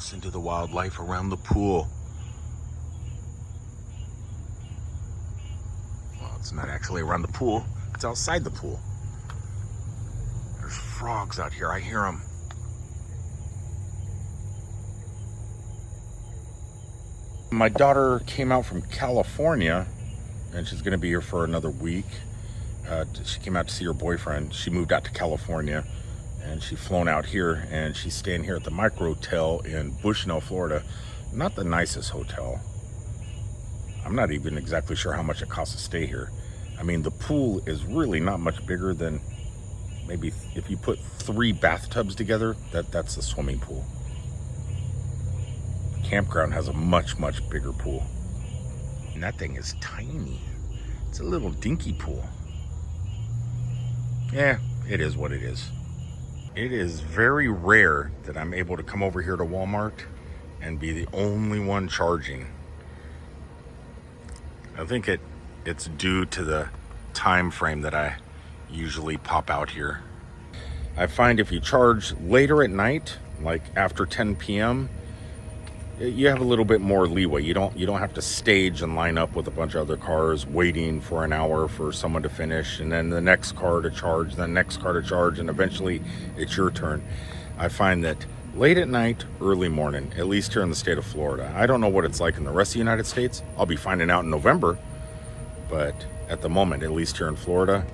Listen to the wildlife around the pool. Well, it's not actually around the pool. It's outside the pool. There's frogs out here. I hear them. My daughter came out from California, and she's going to be here for another week. She came out to see her boyfriend. She moved out to California, and she flown out here, and she's staying here at the Micro Hotel in Bushnell, Florida. Not the nicest hotel. I'm not even exactly sure how much it costs to stay here. I mean, the pool is really not much bigger than maybe if you put 3 bathtubs together, that's the swimming pool. Campground has a much bigger pool, and that thing is tiny. It's a little dinky pool. Yeah, it is what it is. It is very rare that I'm able to come over here to Walmart and be the only one charging. I think it's due to the time frame that I usually pop out here. I find if you charge later at night, like after 10 p.m., you have a little bit more leeway. You don't have to stage and line up with a bunch of other cars waiting for an hour for someone to finish, and then the next car to charge, the next car to charge, and eventually it's your turn. I find that late at night, early morning, at least here in the state of Florida. I don't know what it's like in the rest of the United States. I'll be finding out in November, but at the moment, at least here in Florida,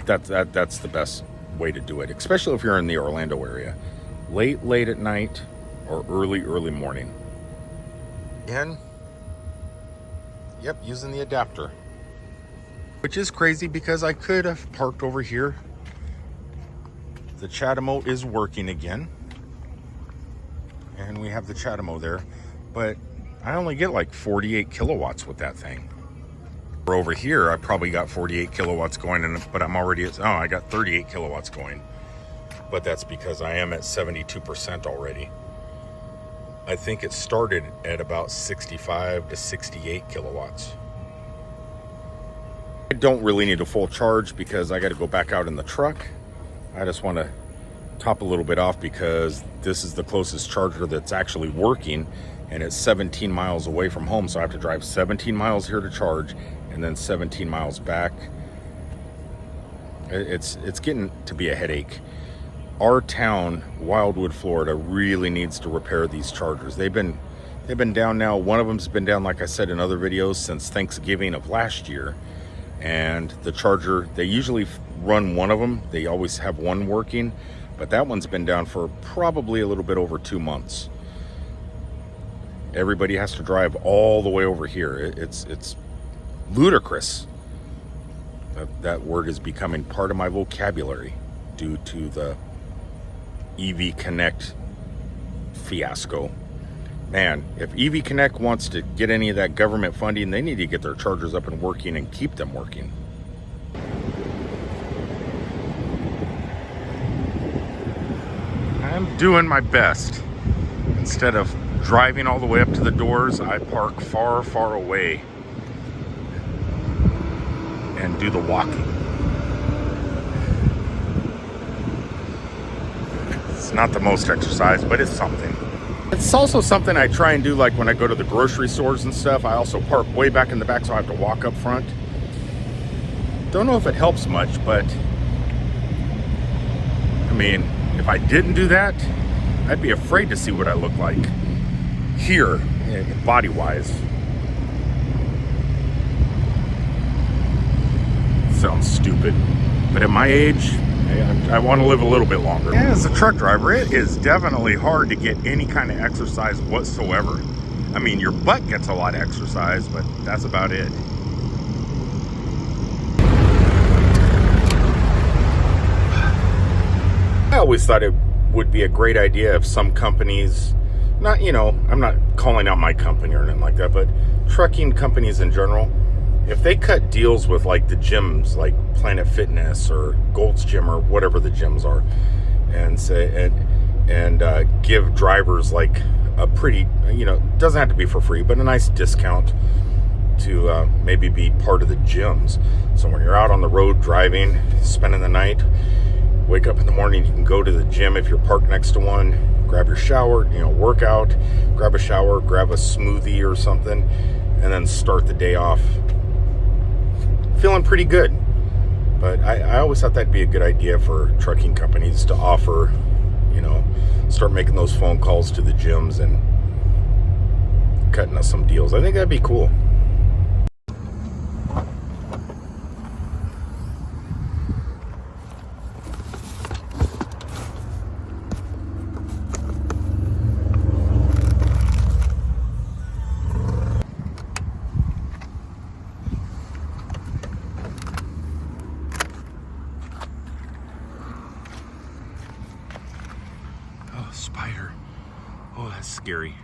that's the best way to do it, especially if you're in the Orlando area. Late at night or early morning. And yep, using the adapter, which is crazy because I could have parked over here. The CHAdeMO is working again, and we have the CHAdeMO there, but I only get like 48 kilowatts with that thing. Over here, I probably got 48 kilowatts going, but I'm already at, I got 38 kilowatts going, but that's because I am at 72% already. I think it started at about 65 to 68 kilowatts. I don't really need a full charge because I got to go back out in the truck. I just want to top a little bit off because this is the closest charger that's actually working, and it's 17 miles away from home. So I have to drive 17 miles here to charge and then 17 miles back. It's getting to be a headache. Our town, Wildwood, Florida, really needs to repair these chargers. They've been down now. One of them's been down, like I said in other videos, since Thanksgiving of last year. And the charger, they usually run one of them. They always have one working, but that one's been down for probably a little bit over 2 months. Everybody has to drive all the way over here. It's ludicrous. That word is becoming part of my vocabulary due to the EV Connect fiasco. Man, if EV Connect wants to get any of that government funding, they need to get their chargers up and working and keep them working. I'm doing my best. Instead of driving all the way up to the doors, I park far away and do the walking. It's not the most exercise, but it's something. It's also something I try and do, like when I go to the grocery stores and stuff. I also park way back in the back, so I have to walk up front. Don't know if it helps much, but I mean, if I didn't do that, I'd be afraid to see what I look like here, body-wise. Sounds stupid, but at my age, I want to live a little bit longer. Yeah, as a truck driver, it is definitely hard to get any kind of exercise whatsoever. I mean, your butt gets a lot of exercise, but that's about it. I always thought it would be a great idea if some companies, not, I'm not calling out my company or anything like that, but trucking companies in general, if they cut deals with like the gyms, like Planet Fitness or Gold's Gym or whatever the gyms are, and say and give drivers like a pretty, doesn't have to be for free, but a nice discount to maybe be part of the gyms. So when you're out on the road driving, spending the night, wake up in the morning, you can go to the gym if you're parked next to one, grab your shower, you know, work out, grab a shower, grab a smoothie or something, and then start the day off feeling pretty good. But I always thought that'd be a good idea for trucking companies to offer, you know, start making those phone calls to the gyms and cutting us some deals. I think that'd be cool. Oh, spider. Oh, that's scary.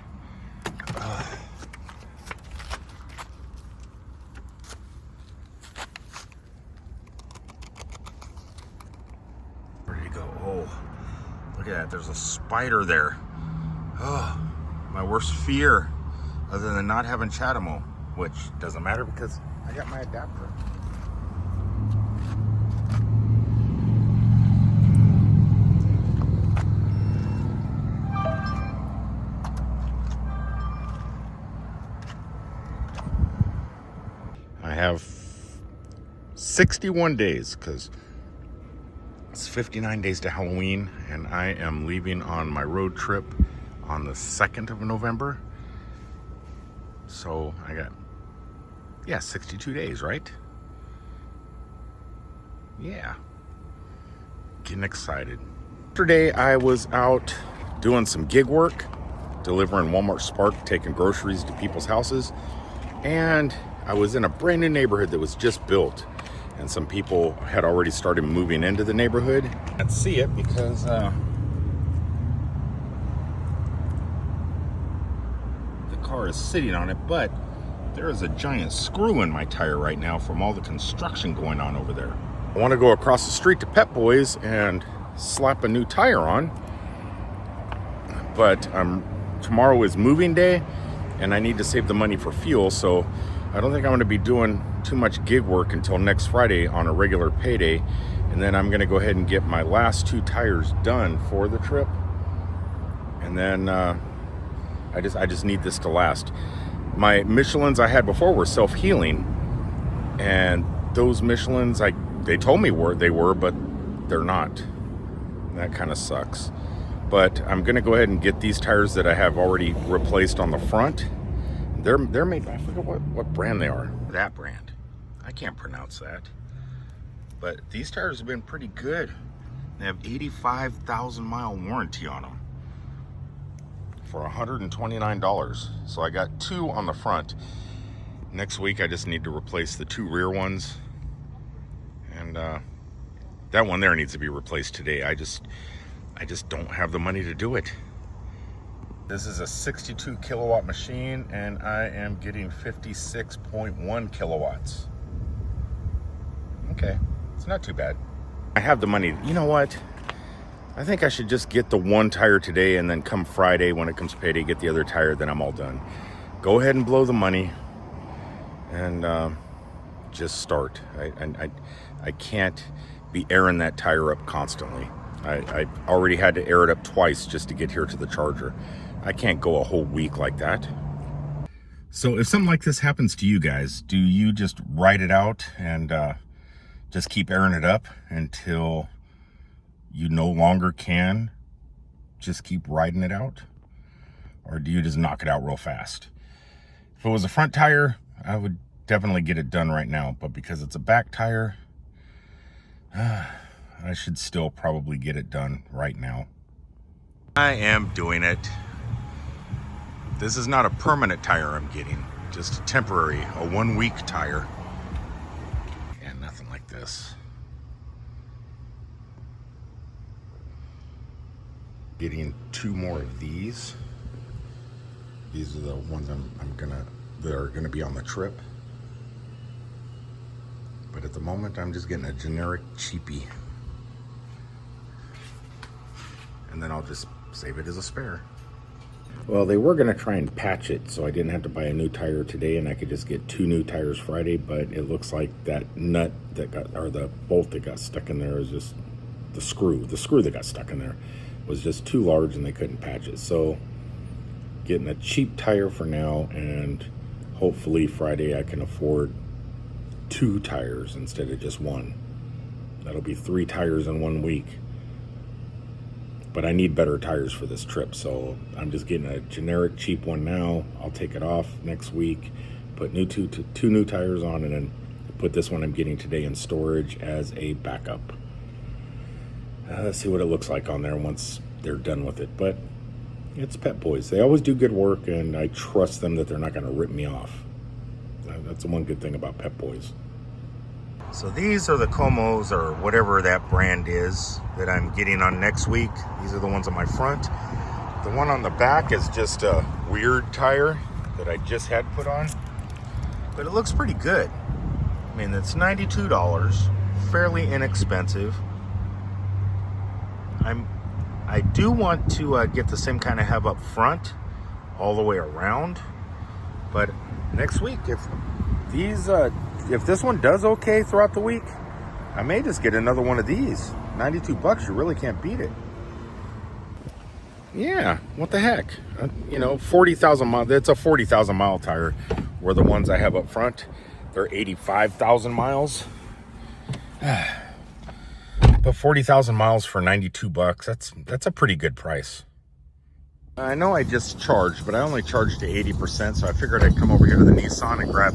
Where did he go? Oh, look at that. There's a spider there. Oh, my worst fear, other than not having CHAdeMO, which doesn't matter because I got my adapter. I have 61 days because it's 59 days to Halloween, and I am leaving on my road trip on the 2nd of November. So I got, 62 days, right? Yeah. Getting excited. Yesterday I was out doing some gig work, delivering Walmart Spark, taking groceries to people's houses, and I was in a brand new neighborhood that was just built, and some people had already started moving into the neighborhood. I can't see it because the car is sitting on it, but there is a giant screw in my tire right now from all the construction going on over there. I want to go across the street to Pep Boys and slap a new tire on, but tomorrow is moving day and I need to save the money for fuel, so I don't think I'm going to be doing too much gig work until next Friday on a regular payday. And then I'm going to go ahead and get my last 2 tires done for the trip. And then I just need this to last. My Michelins I had before were self-healing. And those Michelins, they told me they were, but they're not. That kind of sucks. But I'm going to go ahead and get these tires that I have already replaced on the front. They're made, I forget what brand they are. That brand. I can't pronounce that. But these tires have been pretty good. They have 85,000 mile warranty on them for $129. So I got 2 on the front. Next week I just need to replace the 2 rear ones. And that one there needs to be replaced today. I just don't have the money to do it. This is a 62 kilowatt machine, and I am getting 56.1 kilowatts. Okay, it's not too bad. I have the money. You know what? I think I should just get the 1 tire today, and then come Friday when it comes payday, get the other tire, then I'm all done. Go ahead and blow the money and just start. I can't be airing that tire up constantly. I already had to air it up twice just to get here to the charger. I can't go a whole week like that. So if something like this happens to you guys, do you just ride it out and just keep airing it up until you no longer can just keep riding it out? Or do you just knock it out real fast? If it was a front tire, I would definitely get it done right now. But because it's a back tire, I should still probably get it done right now. I am doing it. This is not a permanent tire I'm getting, just a temporary, a 1-week tire. And nothing like this. Getting 2 more of these. These are the ones that are gonna be on the trip. But at the moment, I'm just getting a generic cheapie. And then I'll just save it as a spare. Well, they were gonna try and patch it so I didn't have to buy a new tire today and I could just get 2 new tires Friday, but it looks like that nut that got, or the bolt that got stuck in there is just the screw that got stuck in there. was just too large and they couldn't patch it. So getting a cheap tire for now, and hopefully Friday I can afford 2 tires instead of just 1. That'll be 3 tires in 1 week. But I need better tires for this trip, so I'm just getting a generic cheap one now. I'll take it off next week, put two new tires on, and then put this one I'm getting today in storage as a backup. Let's see what it looks like on there once they're done with it. But it's Pep Boys. They always do good work, and I trust them that they're not going to rip me off. That's the one good thing about Pep Boys. So these are the CHAdeMOs, or whatever that brand is, that I'm getting on next week. These are the ones on my front. The one on the back is just a weird tire that I just had put on, but it looks pretty good. I mean, it's $92, fairly inexpensive. I do want to get the same kind of hub up front all the way around, but next week, if this one does okay throughout the week, I may just get another one of these. $92, you really can't beat it. Yeah, what the heck? 40,000 miles. It's a 40,000 mile tire, where the ones I have up front, they're 85,000 miles. But 40,000 miles for $92, that's a pretty good price. I know I just charged, but I only charged to 80%, so I figured I'd come over here to the Nissan and grab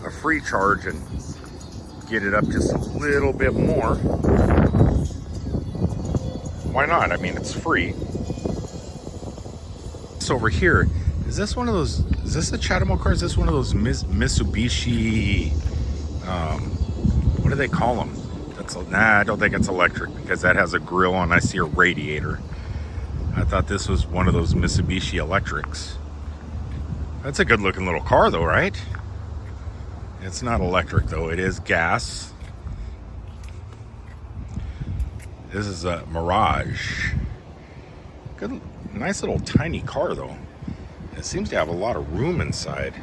a free charge and get it up just a little bit more. Why not? I mean, it's free. So over here, is this one of those, is this a CHAdeMO car? Is this one of those Mitsubishi, what do they call them? Nah, I don't think it's electric, because that has a grill on. I see a radiator. I thought this was one of those Mitsubishi electrics. That's a good looking little car though, right? It's not electric though, it is gas. This is a Mirage. Good, nice little tiny car though. It seems to have a lot of room inside.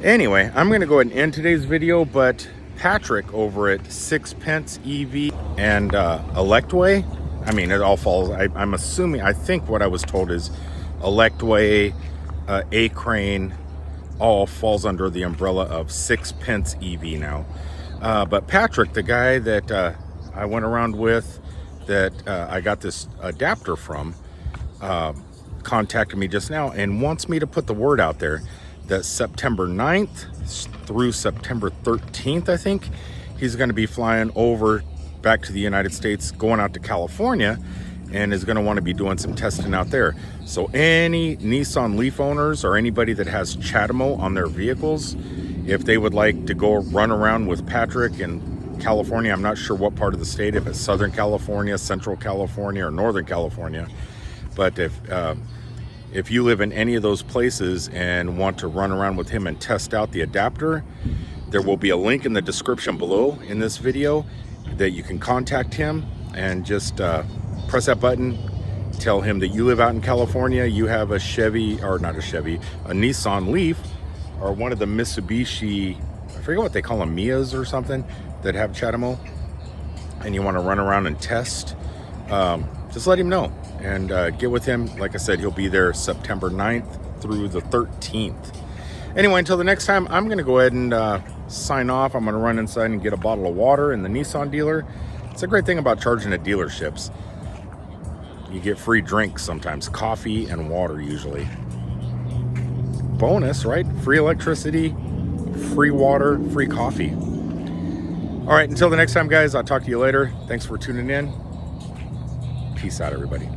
Anyway, I'm gonna go ahead and end today's video, but Patrick over at Sixpence EV and Electway, I mean, it all falls, I'm assuming, I think what I was told is Electway, A-Crane, all falls under the umbrella of Sixpence EV now. But Patrick, the guy that I went around with, that I got this adapter from, contacted me just now and wants me to put the word out there that September 9th through September 13th, I think, he's going to be flying over back to the United States, going out to California, and is going to want to be doing some testing out there. So any Nissan Leaf owners or anybody that has CHAdeMO on their vehicles, if they would like to go run around with Patrick in California, I'm not sure what part of the state, if it's Southern California, Central California, or Northern California, but if you live in any of those places and want to run around with him and test out the adapter, there will be a link in the description below in this video that you can contact him, and just press that button, tell him that you live out in California, you have a Chevy, or not a Chevy, a Nissan Leaf, or one of the Mitsubishi, I forget what they call them, Mias or something, that have CHAdeMO, and you want to run around and test, just let him know and get with him. Like I said, he'll be there September 9th through the 13th. Anyway, until the next time, I'm going to go ahead and sign off. I'm going to run inside and get a bottle of water in the Nissan dealer. It's a great thing about charging at dealerships. You get free drinks sometimes, coffee and water usually. Bonus, right? Free electricity, free water, free coffee. All right, until the next time, guys, I'll talk to you later. Thanks for tuning in. Peace out, everybody.